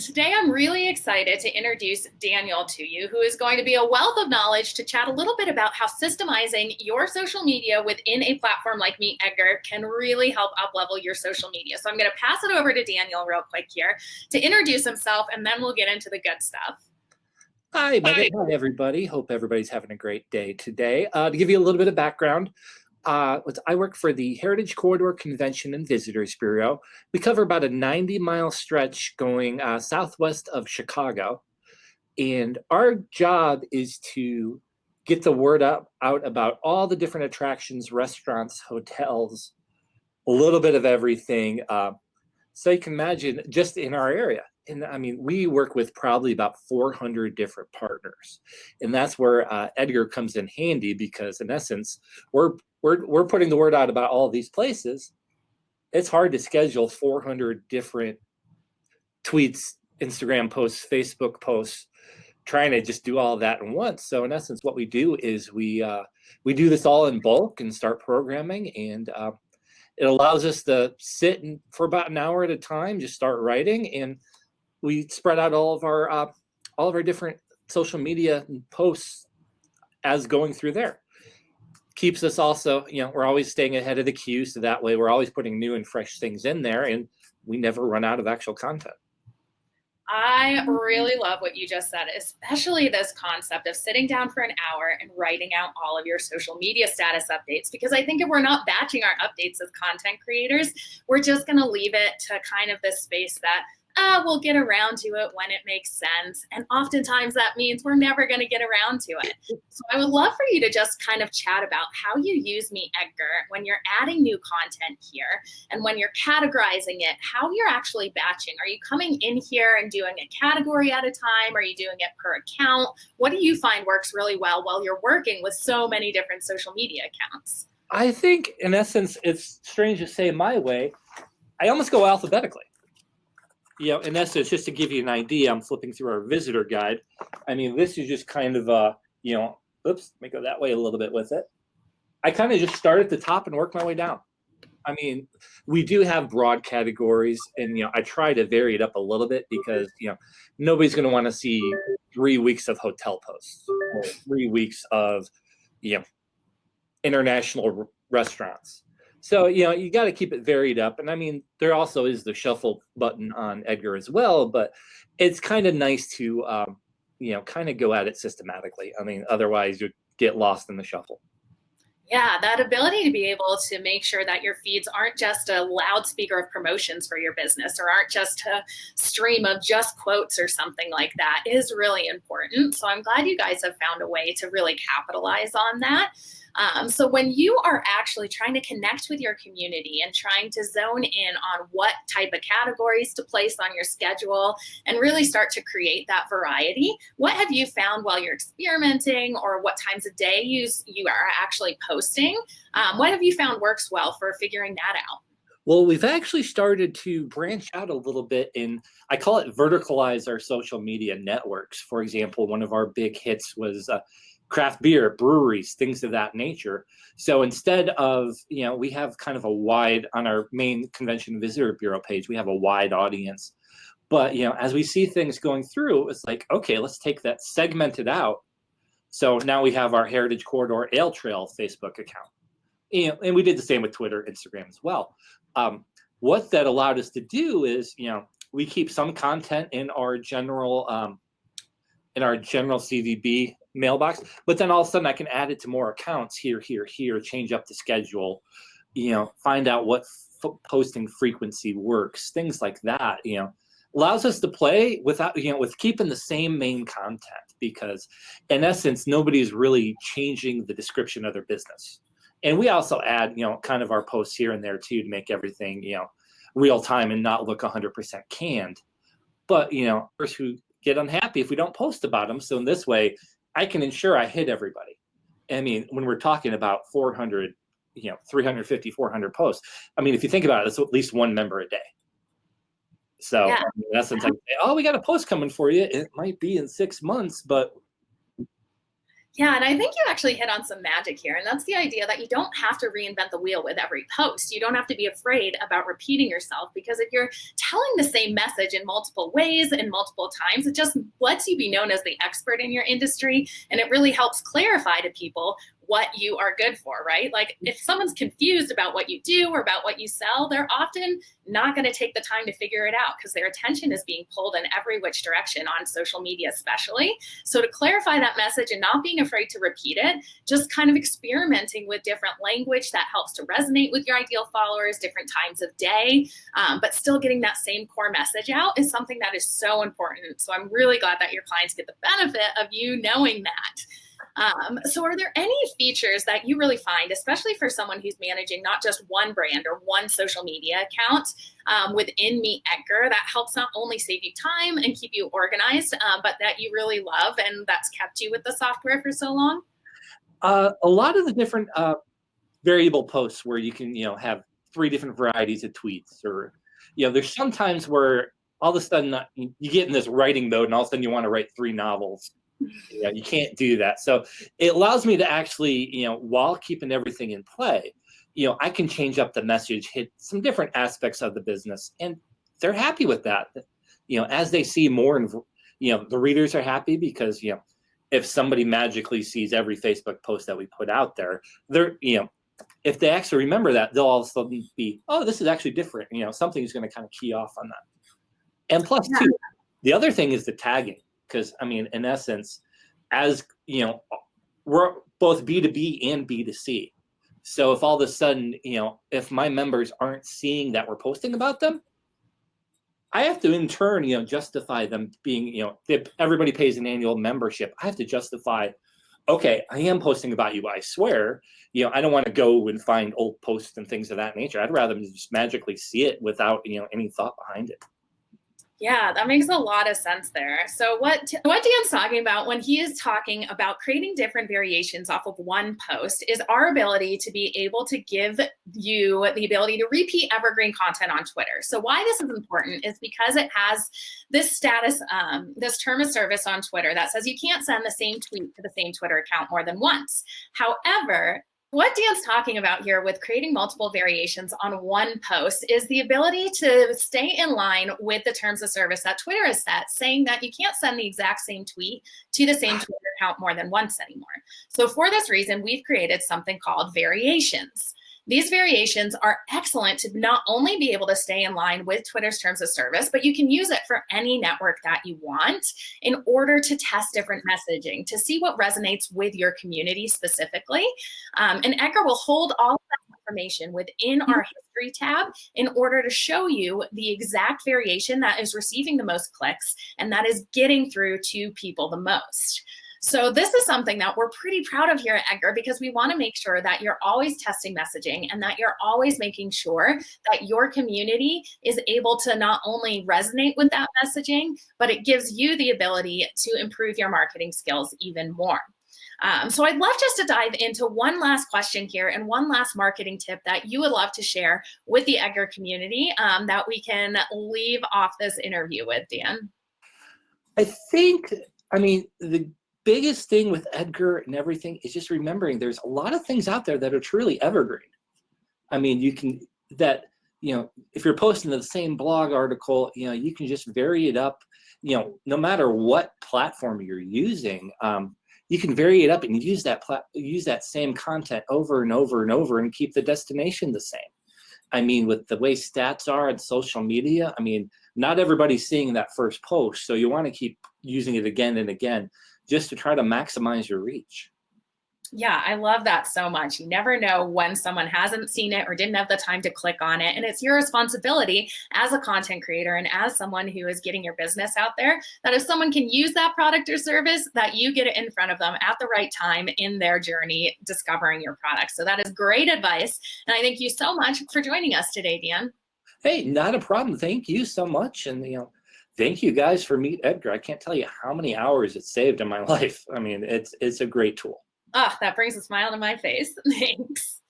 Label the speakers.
Speaker 1: Today, I'm really excited to introduce Daniel to you, who is going to be a wealth of knowledge to chat a little bit about how systemizing your social media within a platform like Meet Edgar can really help up-level your social media. So I'm going to pass it over to Daniel real quick here to introduce himself, and then we'll get into the good stuff.
Speaker 2: Hi, Megan. Hi, everybody. Hope everybody's having a great day today. To give you a little bit of background, I work for the Heritage Corridor Convention and Visitors Bureau. We cover about a 90-mile stretch going southwest of Chicago. And our job is to get the word out about all the different attractions, restaurants, hotels, a little bit of everything. So you can imagine just in our area. And I mean, we work with probably about 400 different partners. And that's where Edgar comes in handy because in essence, we're putting the word out about all these places. It's hard to schedule 400 different tweets, Instagram posts, Facebook posts, trying to just do all of that at once. So in essence, what we do is we do this all in bulk and start programming, and it allows us to sit for about an hour at a time, just start writing, and we spread out all of our different social media posts as going through there. Keeps us also, we're always staying ahead of the queue, so that way we're always putting new and fresh things in there, and we never run out of actual content.
Speaker 1: I really love what you just said, especially this concept of sitting down for an hour and writing out all of your social media status updates. Because I think if we're not batching our updates as content creators, we're just going to leave it to kind of this space that we'll get around to it when it makes sense. And oftentimes that means we're never going to get around to it. So I would love for you to just kind of chat about how you use Meet Edgar when you're adding new content here and when you're categorizing it, how you're actually batching. Are you coming in here and doing a category at a time? Are you doing it per account? What do you find works really well while you're working with so many different social media accounts?
Speaker 2: I think, in essence, it's strange to say my way, I almost go alphabetically. In essence, just to give you an idea, I'm flipping through our visitor guide. I mean, this is just kind of oops, let me go that way a little bit with it. I kind of just start at the top and work my way down. I mean, we do have broad categories, and I try to vary it up a little bit because nobody's going to want to see 3 weeks of hotel posts or 3 weeks of international restaurants. So, you got to keep it varied up. And I mean, there also is the shuffle button on Edgar as well, but it's kind of nice to, kind of go at it systematically. I mean, otherwise you get lost in the shuffle.
Speaker 1: Yeah, that ability to be able to make sure that your feeds aren't just a loudspeaker of promotions for your business or aren't just a stream of just quotes or something like that is really important. So I'm glad you guys have found a way to really capitalize on that. So when you are actually trying to connect with your community and trying to zone in on what type of categories to place on your schedule and really start to create that variety, what have you found while you're experimenting, or what times of day you are actually posting? What have you found works well for figuring that out?
Speaker 2: Well, we've actually started to branch out a little bit, and I call it verticalize our social media networks. For example, one of our big hits was craft beer, breweries, things of that nature. So instead of, we have kind of a wide, on our main convention visitor bureau page, we have a wide audience. But, as we see things going through, it's like, okay, let's take that, segment it out. So now we have our Heritage Corridor Ale Trail Facebook account. And we did the same with Twitter, Instagram as well. What that allowed us to do is, we keep some content in our general CVB mailbox, but then all of a sudden I can add it to more accounts here, change up the schedule, find out what posting frequency works, things like that, allows us to play without, with keeping the same main content, because in essence, nobody's really changing the description of their business. And we also add, kind of our posts here and there too, to make everything, real time and not look 100% canned. But, first who get unhappy if we don't post about them. So in this way, I can ensure I hit everybody. I mean, when we're talking about 400, 350, 400 posts, I mean, if you think about it, it's at least one member a day. So
Speaker 1: Yeah.
Speaker 2: in essence, I say, oh, we got a post coming for you. It might be in 6 months, but
Speaker 1: Yeah, and I think you actually hit on some magic here. And that's the idea that you don't have to reinvent the wheel with every post. You don't have to be afraid about repeating yourself, because if you're telling the same message in multiple ways and multiple times, it just lets you be known as the expert in your industry. And it really helps clarify to people what you are good for, right? Like if someone's confused about what you do or about what you sell, they're often not going to take the time to figure it out because their attention is being pulled in every which direction on social media, especially. So to clarify that message and not being afraid to repeat it, just kind of experimenting with different language that helps to resonate with your ideal followers, different times of day, but still getting that same core message out is something that is so important. So I'm really glad that your clients get the benefit of you knowing that. So are there any features that you really find, especially for someone who's managing not just one brand or one social media account within Meet Edgar, that helps not only save you time and keep you organized, but that you really love and that's kept you with the software for so long?
Speaker 2: A lot of the different variable posts where you can, have 3 different varieties of tweets, or, there's sometimes where all of a sudden you get in this writing mode and all of a sudden you want to write 3 novels. Yeah, you can't do that. So it allows me to actually, while keeping everything in play, I can change up the message, hit some different aspects of the business, and they're happy with that. As they see more, and the readers are happy because if somebody magically sees every Facebook post that we put out there, they're if they actually remember that, they'll all of a sudden be, oh, this is actually different. Something's going to kind of key off on that. And plus, too, the other thing is the tagging. Because, in essence, as we're both B2B and B2C. So if all of a sudden, if my members aren't seeing that we're posting about them, I have to in turn, justify them being, if everybody pays an annual membership, I have to justify, okay, I am posting about you, but I swear, I don't want to go and find old posts and things of that nature. I'd rather just magically see it without, any thought behind it.
Speaker 1: Yeah, that makes a lot of sense there. So what Dan's talking about when he is talking about creating different variations off of one post is our ability to be able to give you the ability to repeat evergreen content on Twitter. So why this is important is because it has this status, this term of service on Twitter that says you can't send the same tweet to the same Twitter account more than once. However, what Dan's talking about here with creating multiple variations on one post is the ability to stay in line with the terms of service that Twitter has set, saying that you can't send the exact same tweet to the same Twitter account more than once anymore. So for this reason, we've created something called variations. These variations are excellent to not only be able to stay in line with Twitter's terms of service, but you can use it for any network that you want in order to test different messaging, to see what resonates with your community specifically. And Edgar will hold all of that information within our history tab in order to show you the exact variation that is receiving the most clicks and that is getting through to people the most. So this is something that we're pretty proud of here at Edgar because we want to make sure that you're always testing messaging and that you're always making sure that your community is able to not only resonate with that messaging, but it gives you the ability to improve your marketing skills even more. So I'd love just to dive into one last question here and one last marketing tip that you would love to share with the Edgar community that we can leave off this interview with, Dan.
Speaker 2: I think, the biggest thing with Edgar and everything is just remembering there's a lot of things out there that are truly evergreen. You can, if you're posting the same blog article, you can just vary it up, no matter what platform you're using. You can vary it up and use that same content over and over and over and keep the destination the same. With the way stats are on social media, not everybody's seeing that first post. So you want to keep using it again and again just to try to maximize your reach.
Speaker 1: Yeah, I love that so much. You never know when someone hasn't seen it or didn't have the time to click on it. And it's your responsibility as a content creator and as someone who is getting your business out there, that if someone can use that product or service, that you get it in front of them at the right time in their journey discovering your product. So that is great advice. And I thank you so much for joining us today, Dan.
Speaker 2: Hey, not a problem. Thank you so much. And, thank you guys for Meet Edgar. I can't tell you how many hours it saved in my life. It's a great tool.
Speaker 1: Oh, that brings a smile to my face. Thanks.